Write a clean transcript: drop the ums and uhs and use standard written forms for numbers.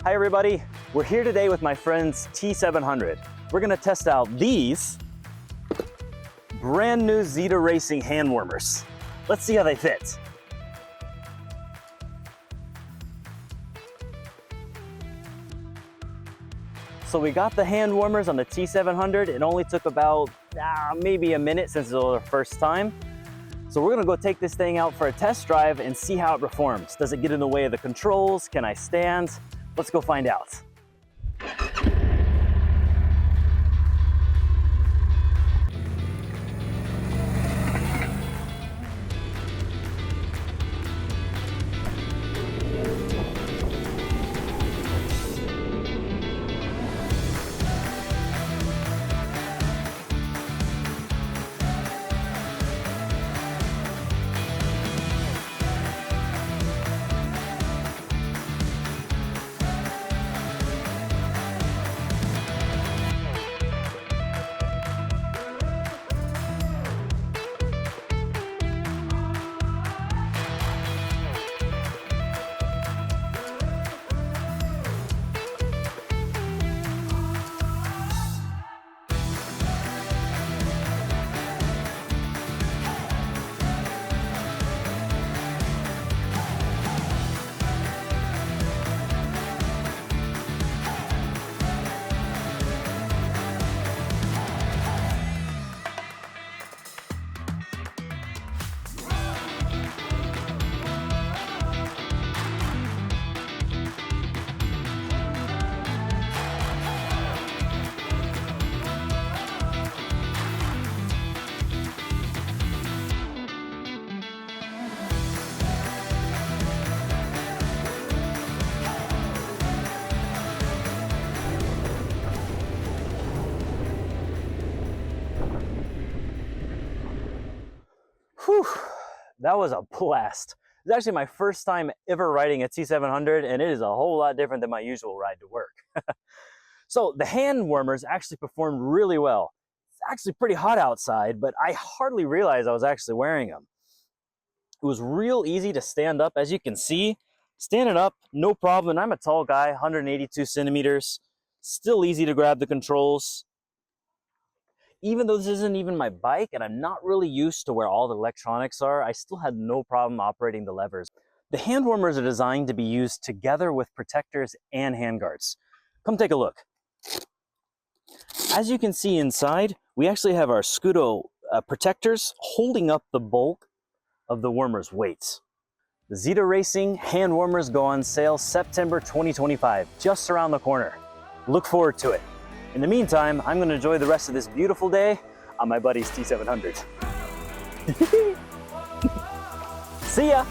Hi everybody, we're here today with my friends T700. We're gonna test out these brand new Zeta Racing hand warmers. Let's see how they fit. So we got the hand warmers on the T700. It only took about maybe a minute since it was our first time. So we're gonna go take this thing out for a test drive and see how it performs. Does it get in the way of the controls? Can I stand? Let's go find out. Whew, that was a blast. It's actually my first time ever riding a T700, and it is a whole lot different than my usual ride to work. So the hand warmers actually performed really well. It's actually pretty hot outside, but I hardly realized I was actually wearing them. It was real easy to stand up. As you can see, standing up, no problem. I'm a tall guy, 182 centimeters, still easy to grab the controls. Even though this isn't even my bike and I'm not really used to where all the electronics are, I still had no problem operating the levers. The hand warmers are designed to be used together with protectors and handguards. Come take a look. As you can see inside, we actually have our Scudo protectors holding up the bulk of the warmer's weight. The Zeta Racing hand warmers go on sale September 2025, just around the corner. Look forward to it. In the meantime, I'm going to enjoy the rest of this beautiful day on my buddy's T700. See ya!